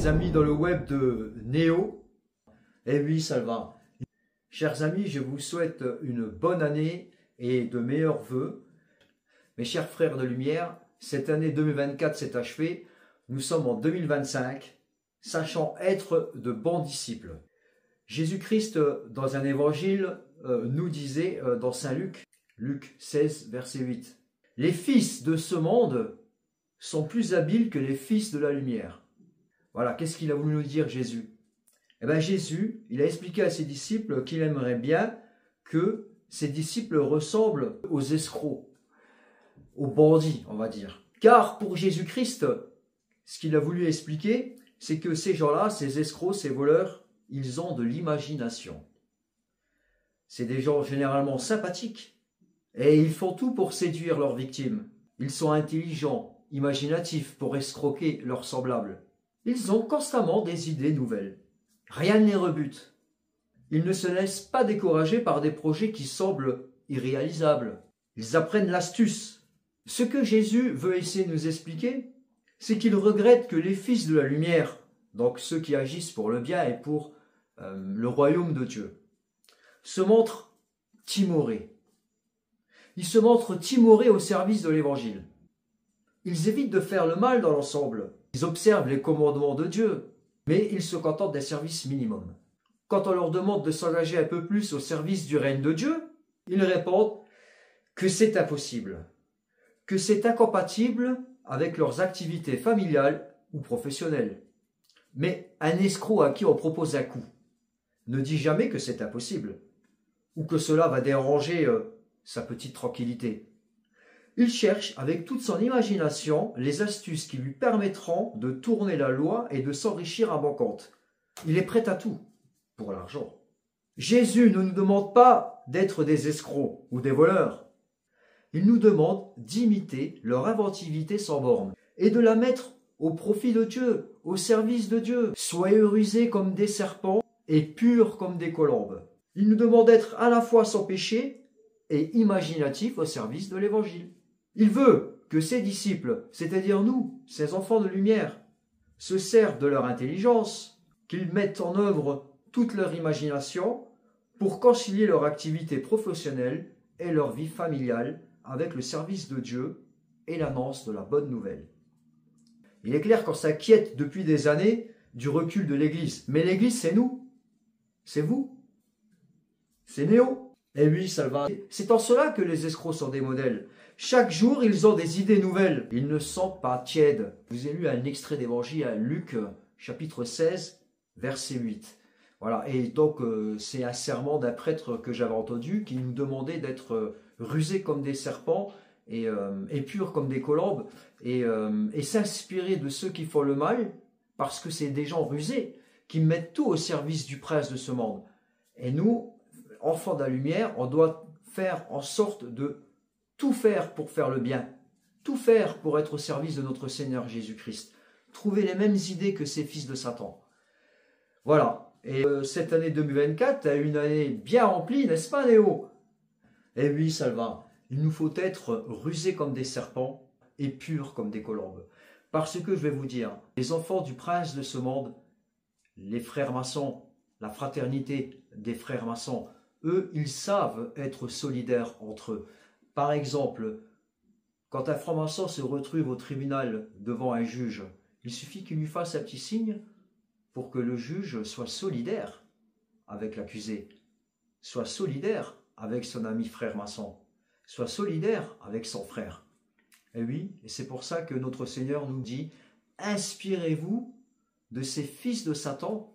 mes amis dans le web de Néo. Eh oui, ça va. Chers amis, je vous souhaite une bonne année et de meilleurs vœux. Mes chers frères de lumière, cette année 2024 s'est achevée. Nous sommes en 2025, sachant être de bons disciples. Jésus-Christ, dans un évangile, nous disait dans Saint Luc, Luc 16, verset 8, « Les fils de ce monde sont plus habiles que les fils de la lumière. » Voilà, qu'est-ce qu'il a voulu nous dire Jésus? Eh bien Jésus, il a expliqué à ses disciples qu'il aimerait bien que ses disciples ressemblent aux escrocs, aux bandits, on va dire. Car pour Jésus-Christ, ce qu'il a voulu expliquer, c'est que ces gens-là, ces escrocs, ces voleurs, ils ont de l'imagination. C'est des gens généralement sympathiques et ils font tout pour séduire leurs victimes. Ils sont intelligents, imaginatifs pour escroquer leurs semblables. Ils ont constamment des idées nouvelles. Rien ne les rebute. Ils ne se laissent pas décourager par des projets qui semblent irréalisables. Ils apprennent l'astuce. Ce que Jésus veut essayer de nous expliquer, c'est qu'il regrette que les fils de la lumière, donc ceux qui agissent pour le bien et pour le royaume de Dieu, se montrent timorés. Ils se montrent timorés au service de l'évangile. Ils évitent de faire le mal dans l'ensemble. Ils observent les commandements de Dieu, mais ils se contentent d'un service minimum. Quand on leur demande de s'engager un peu plus au service du règne de Dieu, ils répondent que c'est impossible, que c'est incompatible avec leurs activités familiales ou professionnelles. Mais un escroc à qui on propose un coup ne dit jamais que c'est impossible, ou que cela va déranger sa petite tranquillité. Il cherche avec toute son imagination les astuces qui lui permettront de tourner la loi et de s'enrichir à bon compte. Il est prêt à tout pour l'argent. Jésus ne nous demande pas d'être des escrocs ou des voleurs. Il nous demande d'imiter leur inventivité sans borne et de la mettre au profit de Dieu, au service de Dieu. Soyez rusés comme des serpents et purs comme des colombes. Il nous demande d'être à la fois sans péché et imaginatifs au service de l'Évangile. Il veut que ses disciples, c'est-à-dire nous, ses enfants de lumière, se servent de leur intelligence, qu'ils mettent en œuvre toute leur imagination pour concilier leur activité professionnelle et leur vie familiale avec le service de Dieu et l'annonce de la bonne nouvelle. Il est clair qu'on s'inquiète depuis des années du recul de l'Église. Mais l'Église, c'est nous. C'est vous. C'est Néo. Et oui, ça va. C'est en cela que les escrocs sont des modèles. Chaque jour, ils ont des idées nouvelles. Ils ne sont pas tièdes. Je vous ai lu un extrait d'évangile à Luc, chapitre 16, verset 8. Voilà. Et donc, c'est un serment d'un prêtre que j'avais entendu qui nous demandait d'être rusés comme des serpents et purs comme des colombes et s'inspirer de ceux qui font le mal parce que c'est des gens rusés qui mettent tout au service du prince de ce monde. Et nous, enfants de la lumière, on doit faire en sorte de tout faire pour faire le bien, tout faire pour être au service de notre Seigneur Jésus-Christ, trouver les mêmes idées que ces fils de Satan. Voilà, et cette année 2024 est une année bien remplie, n'est-ce pas Léo? Eh oui, ça va, il nous faut être rusés comme des serpents et purs comme des colombes. Parce que je vais vous dire, les enfants du prince de ce monde, les frères maçons, la fraternité des frères maçons, eux, ils savent être solidaires entre eux. Par exemple, quand un franc-maçon se retrouve au tribunal devant un juge, il suffit qu'il lui fasse un petit signe pour que le juge soit solidaire avec l'accusé, soit solidaire avec son ami frère maçon, soit solidaire avec son frère. Et oui, et c'est pour ça que notre Seigneur nous dit, inspirez-vous de ces fils de Satan,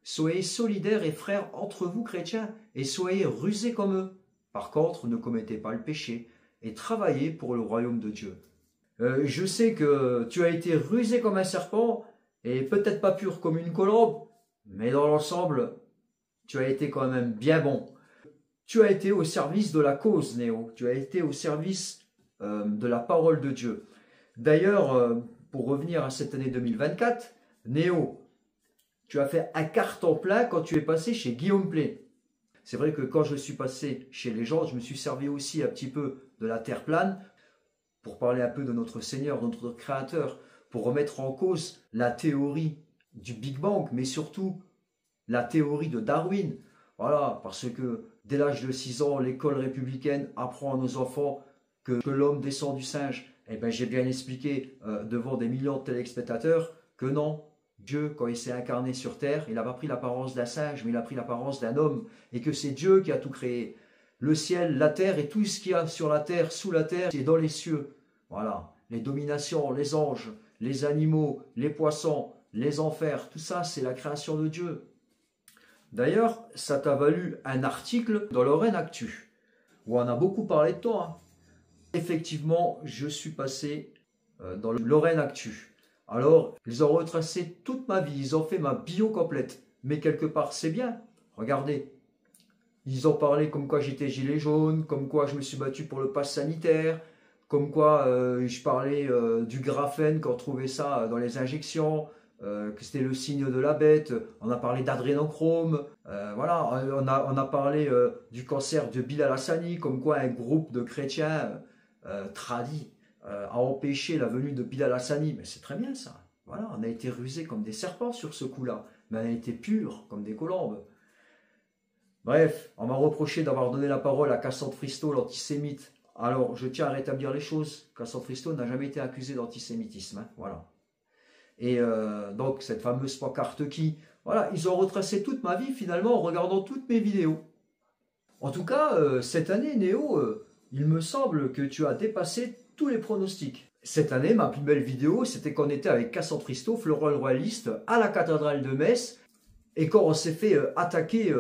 soyez solidaires et frères entre vous chrétiens, et soyez rusés comme eux. Par contre, ne commettez pas le péché et travaillez pour le royaume de Dieu. Je sais que tu as été rusé comme un serpent et peut-être pas pur comme une colombe, mais dans l'ensemble, tu as été quand même bien bon. Tu as été au service de la cause, Néo. Tu as été au service de la parole de Dieu. D'ailleurs, pour revenir à cette année 2024, Néo, tu as fait un carton plein quand tu es passé chez Guillaume Play. C'est vrai que quand je suis passé chez les gens, je me suis servi aussi un petit peu de la terre plane pour parler un peu de notre Seigneur, de notre Créateur, pour remettre en cause la théorie du Big Bang, mais surtout la théorie de Darwin. Voilà, parce que dès l'âge de 6 ans, l'école républicaine apprend à nos enfants que l'homme descend du singe. Eh bien, j'ai bien expliqué devant des millions de téléspectateurs que non. Dieu, quand il s'est incarné sur terre, il n'a pas pris l'apparence d'un singe, mais il a pris l'apparence d'un homme, et que c'est Dieu qui a tout créé. Le ciel, la terre et tout ce qu'il y a sur la terre, sous la terre et dans les cieux. Voilà, les dominations, les anges, les animaux, les poissons, les enfers, tout ça, c'est la création de Dieu. D'ailleurs, ça t'a valu un article dans Lorraine Actu, où on a beaucoup parlé de toi, hein. Effectivement, je suis passé dans le Lorraine Actu. Alors, ils ont retracé toute ma vie, ils ont fait ma bio complète. Mais quelque part, c'est bien. Regardez, ils ont parlé comme quoi j'étais gilet jaune, comme quoi je me suis battu pour le pass sanitaire, comme quoi je parlais du graphène, qu'on trouvait ça dans les injections, que c'était le signe de la bête. On a parlé d'adrénochrome, voilà, on a parlé du cancer de Bilal Hassani, comme quoi un groupe de chrétiens tradis a empêché la venue de Bilal Hassani. Mais c'est très bien ça. Voilà, on a été rusés comme des serpents sur ce coup-là, mais on a été purs comme des colombes. Bref, on m'a reproché d'avoir donné la parole à Cassandre Fristo, l'antisémite. Alors, je tiens à rétablir les choses. Cassandre Fristo n'a jamais été accusé d'antisémitisme, hein, voilà. Et donc, cette fameuse pancarte qui... Voilà, ils ont retracé toute ma vie, finalement, en regardant toutes mes vidéos. En tout cas, cette année, Néo, il me semble que tu as dépassé tous les pronostics. Cette année, ma plus belle vidéo, c'était qu'on était avec Cassandre Fristo, Florent le Royaliste, à la cathédrale de Metz, et quand on s'est fait attaquer...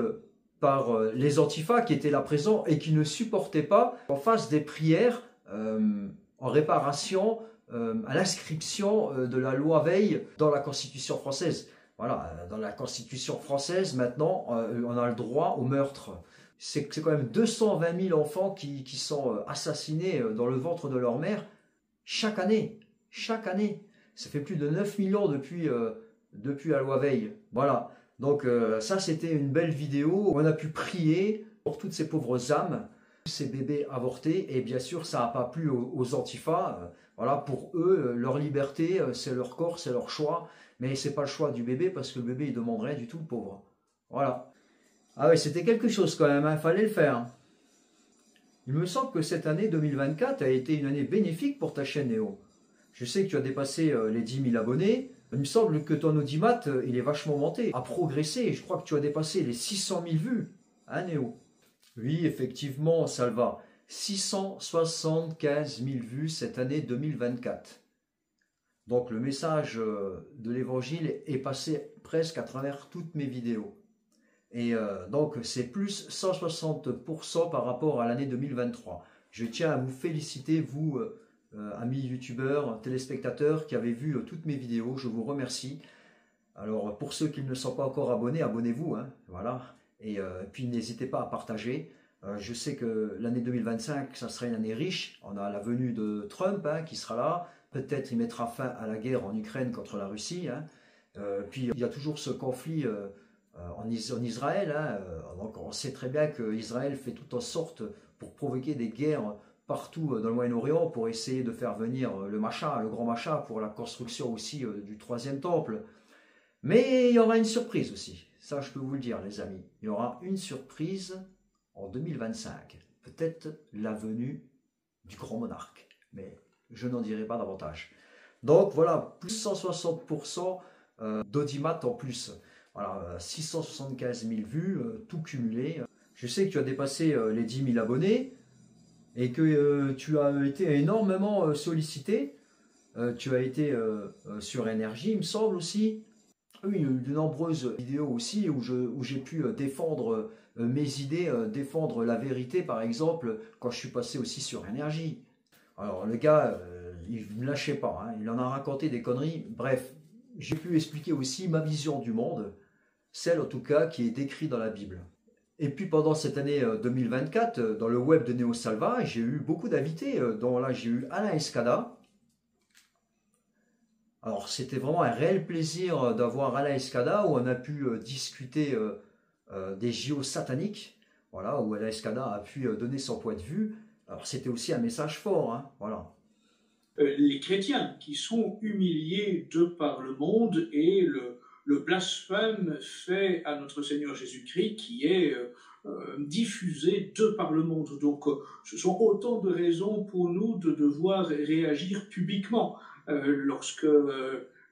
par les antifas qui étaient là présents et qui ne supportaient pas qu'on fasse des prières en réparation à l'inscription de la loi Veil dans la Constitution française. Voilà, dans la Constitution française, maintenant, on a le droit au meurtre. C'est quand même 220 000 enfants qui sont assassinés dans le ventre de leur mère chaque année. Chaque année. Ça fait plus de 9 millions depuis la loi Veil. Voilà. Donc ça, c'était une belle vidéo où on a pu prier pour toutes ces pauvres âmes, ces bébés avortés. Et bien sûr, ça n'a pas plu aux antifas. Voilà, pour eux, leur liberté, c'est leur corps, c'est leur choix. Mais ce n'est pas le choix du bébé parce que le bébé, il ne demande rien du tout, le pauvre. Voilà. Ah oui, c'était quelque chose quand même, il fallait le faire. Il me semble que cette année 2024 a été une année bénéfique pour ta chaîne Néo. Je sais que tu as dépassé les 10 000 abonnés. Il me semble que ton audimat, il est vachement monté, a progressé. Je crois que tu as dépassé les 600 000 vues, hein Néo? Oui, effectivement, Salva. 675 000 vues cette année 2024. Donc le message de l'évangile est passé presque à travers toutes mes vidéos. Et donc c'est plus 160% par rapport à l'année 2023. Je tiens à vous féliciter, vous... amis youtubeurs, téléspectateurs qui avez vu toutes mes vidéos, je vous remercie. Alors pour ceux qui ne sont pas encore abonnés, abonnez-vous, hein, voilà. Et puis n'hésitez pas à partager. Je sais que l'année 2025, ça sera une année riche. On a la venue de Trump hein, qui sera là. Peut-être il mettra fin à la guerre en Ukraine contre la Russie. Hein. Puis il y a toujours ce conflit en Israël. Hein. Donc on sait très bien qu'Israël fait tout en sorte pour provoquer des guerres partout dans le Moyen-Orient pour essayer de faire venir le Macha, le grand Macha, pour la construction aussi du troisième temple. Mais il y aura une surprise aussi, ça je peux vous le dire les amis. Il y aura une surprise en 2025, peut-être la venue du grand monarque, mais je n'en dirai pas davantage. Donc voilà, plus 160% d'audimat en plus. Voilà, 675 000 vues, tout cumulé. Je sais que tu as dépassé les 10 000 abonnés, et que tu as été énormément sollicité. Tu as été sur Énergie, il me semble aussi. Oui, il y a eu de nombreuses vidéos aussi où j'ai pu défendre mes idées, défendre la vérité, par exemple, quand je suis passé aussi sur Énergie. Alors le gars, il ne me lâchait pas, hein, il en a raconté des conneries. Bref, j'ai pu expliquer aussi ma vision du monde, celle en tout cas qui est décrite dans la Bible. Et puis pendant cette année 2024, dans le web de Néo Salva, j'ai eu beaucoup d'invités, dont là j'ai eu Alain Escada. Alors c'était vraiment un réel plaisir d'avoir Alain Escada, où on a pu discuter des JO sataniques, voilà, où Alain Escada a pu donner son point de vue. Alors c'était aussi un message fort, hein, voilà. Les chrétiens qui sont humiliés de par le monde et le blasphème fait à notre Seigneur Jésus-Christ qui est diffusé de par le monde. Donc ce sont autant de raisons pour nous de devoir réagir publiquement lorsque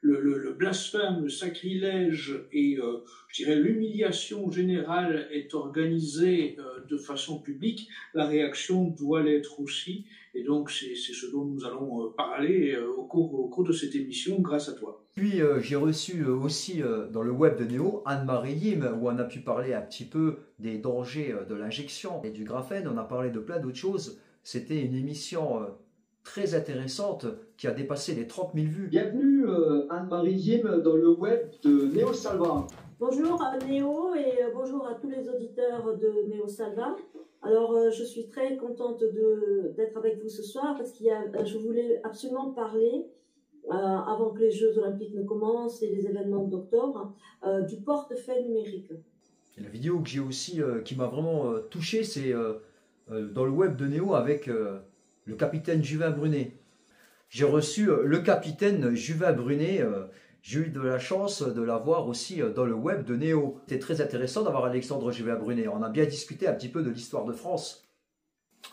le blasphème, le sacrilège et je dirais l'humiliation générale est organisée de façon publique, la réaction doit l'être aussi. Et donc c'est ce dont nous allons parler au cours de cette émission grâce à toi. Puis j'ai reçu aussi dans le web de Néo Anne-Marie Yim, où on a pu parler un petit peu des dangers de l'injection et du graphène. On a parlé de plein d'autres choses. C'était une émission très intéressante qui a dépassé les 30 000 vues. Bienvenue Anne-Marie Yim dans le web de Néo Salva. Bonjour à Néo et bonjour à tous les auditeurs de Néo Salva. Alors je suis très contente d'être avec vous ce soir parce je voulais absolument parler avant que les Jeux Olympiques ne commencent et les événements d'octobre, du portefeuille numérique. Et la vidéo que j'ai aussi, qui m'a vraiment touché, c'est dans le web de Néo avec le capitaine Juvin Brunet. J'ai reçu le capitaine Juvin Brunet, j'ai eu de la chance de l'avoir aussi dans le web de Néo. C'était très intéressant d'avoir Alexandre Juvin Brunet. On a bien discuté un petit peu de l'histoire de France.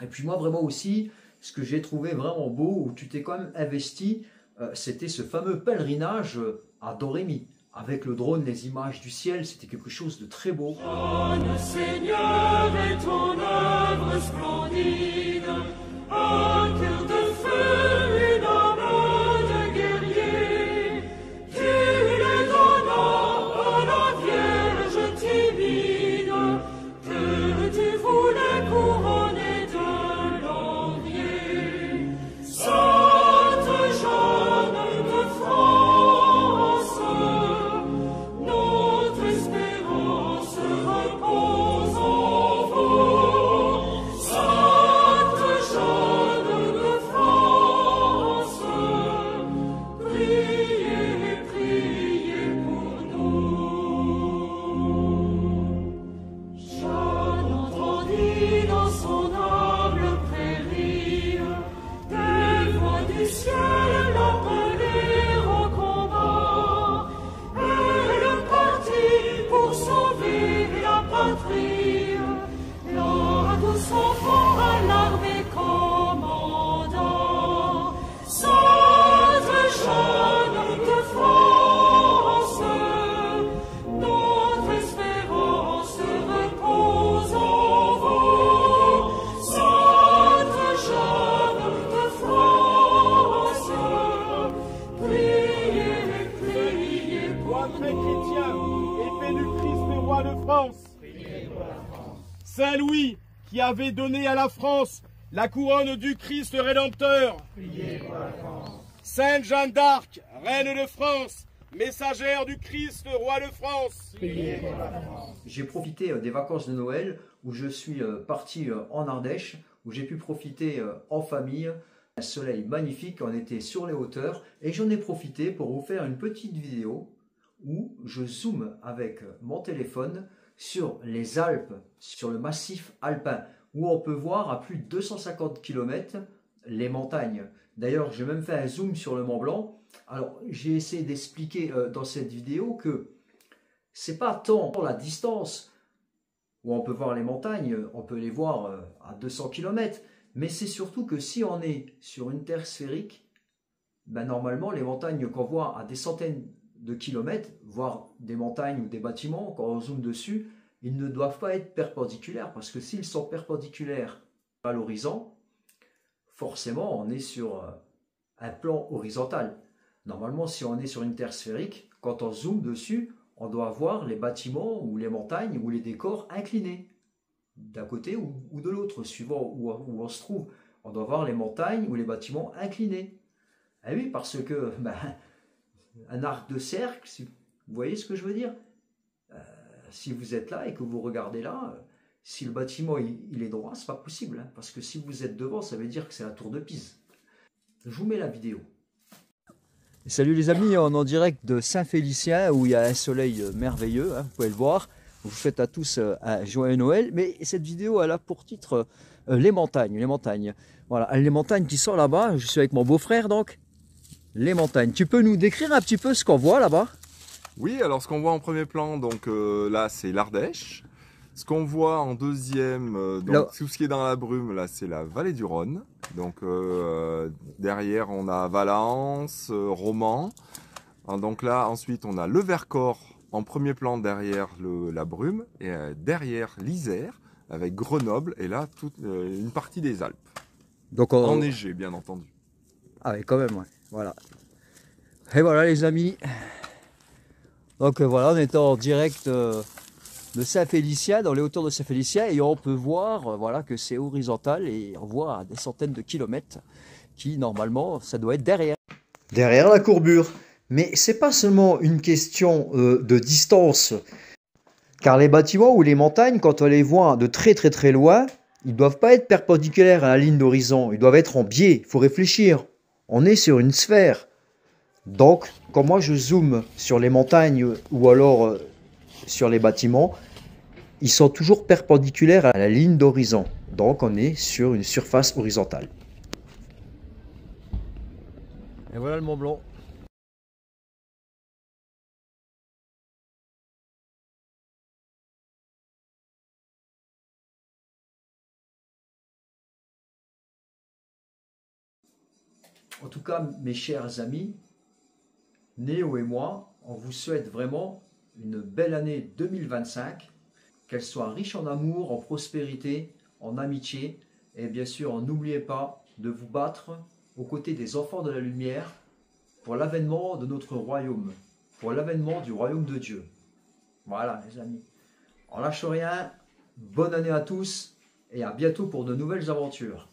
Et puis moi vraiment aussi, ce que j'ai trouvé vraiment beau, où tu t'es quand même investi, c'était ce fameux pèlerinage à Dorémy. Avec le drone, les images du ciel, c'était quelque chose de très beau. Le Seigneur est ton œuvre splendide, un cœur de feu, une âme de guerrier. Tu le donnas à la Vierge timide, que tu voulais couronner de l'envier. Sainte Jeanne de France, notre espérance repose en vous. Sainte Jeanne de France, priez, priez pour nous. Jeanne entendit dans son humble prairie des voix du ciel l'appeler au combat. Elle partit pour sauver la patrie, la douce enfant à l'armée commandant. Sainte Jeanne de France, notre espérance repose en vous. Sainte Jeanne de France, priez, priez pour Très chrétien, épée du Christ et roi de France. Saint Louis, qui avait donné à la France la couronne du Christ rédempteur. Sainte Jeanne d'Arc, reine de France, messagère du Christ, roi de France. J'ai profité des vacances de Noël où je suis parti en Ardèche, où j'ai pu profiter en famille. Un soleil magnifique, on était sur les hauteurs et j'en ai profité pour vous faire une petite vidéo où je zoome avec mon téléphone sur les Alpes, sur le massif alpin, où on peut voir à plus de 250 km les montagnes. D'ailleurs, j'ai même fait un zoom sur le Mont Blanc. Alors, j'ai essayé d'expliquer dans cette vidéo que c'est pas tant la distance où on peut voir les montagnes, on peut les voir à 200 km, mais c'est surtout que si on est sur une terre sphérique, ben normalement les montagnes qu'on voit à des centaines de kilomètres, voire des montagnes ou des bâtiments, quand on zoome dessus, ils ne doivent pas être perpendiculaires, parce que s'ils sont perpendiculaires à l'horizon, forcément on est sur un plan horizontal. Normalement, si on est sur une terre sphérique, quand on zoome dessus, on doit voir les bâtiments ou les montagnes ou les décors inclinés, d'un côté ou de l'autre, suivant où on se trouve. On doit voir les montagnes ou les bâtiments inclinés. Eh oui, parce que un arc de cercle, vous voyez ce que je veux dire, si vous êtes là et que vous regardez là, si le bâtiment il est droit, c'est pas possible, hein, parce que si vous êtes devant, ça veut dire que c'est la tour de Pise. Je vous mets la vidéo. Salut les amis, on est en direct de Saint-Félicien où il y a un soleil merveilleux, hein, vous pouvez le voir. Je vous souhaite à tous un joyeux Noël, mais cette vidéo elle a pour titre les montagnes, les montagnes. Voilà, les montagnes qui sont là-bas, je suis avec mon beau-frère donc. Les montagnes. Tu peux nous décrire un petit peu ce qu'on voit là-bas? Oui, alors ce qu'on voit en premier plan, donc là c'est l'Ardèche. Ce qu'on voit en deuxième, donc Là. tout ce qui est dans la brume, là c'est la vallée du Rhône. Donc derrière on a Valence, Romans. Donc là ensuite on a le Vercors en premier plan derrière la brume et derrière l'Isère avec Grenoble et là toute une partie des Alpes. Donc Enneigé bien entendu. Ah oui, quand même, ouais. Voilà. Et voilà les amis. Donc voilà, on est en direct de Saint-Félicien, dans les hauteurs de Saint-Félicien, et on peut voir voilà, que c'est horizontal et on voit à des centaines de kilomètres qui normalement ça doit être derrière. Derrière la courbure. Mais c'est pas seulement une question de distance. Car les bâtiments ou les montagnes, quand on les voit de très très très loin, ils ne doivent pas être perpendiculaires à la ligne d'horizon, ils doivent être en biais, il faut réfléchir. On est sur une sphère. Donc, quand moi je zoome sur les montagnes ou alors sur les bâtiments, ils sont toujours perpendiculaires à la ligne d'horizon. Donc, on est sur une surface horizontale. Et voilà le Mont Blanc. En tout cas, mes chers amis, Néo et moi, on vous souhaite vraiment une belle année 2025, qu'elle soit riche en amour, en prospérité, en amitié, et bien sûr, n'oubliez pas de vous battre aux côtés des enfants de la lumière pour l'avènement de notre royaume, pour l'avènement du royaume de Dieu. Voilà les amis, on lâche rien, bonne année à tous et à bientôt pour de nouvelles aventures.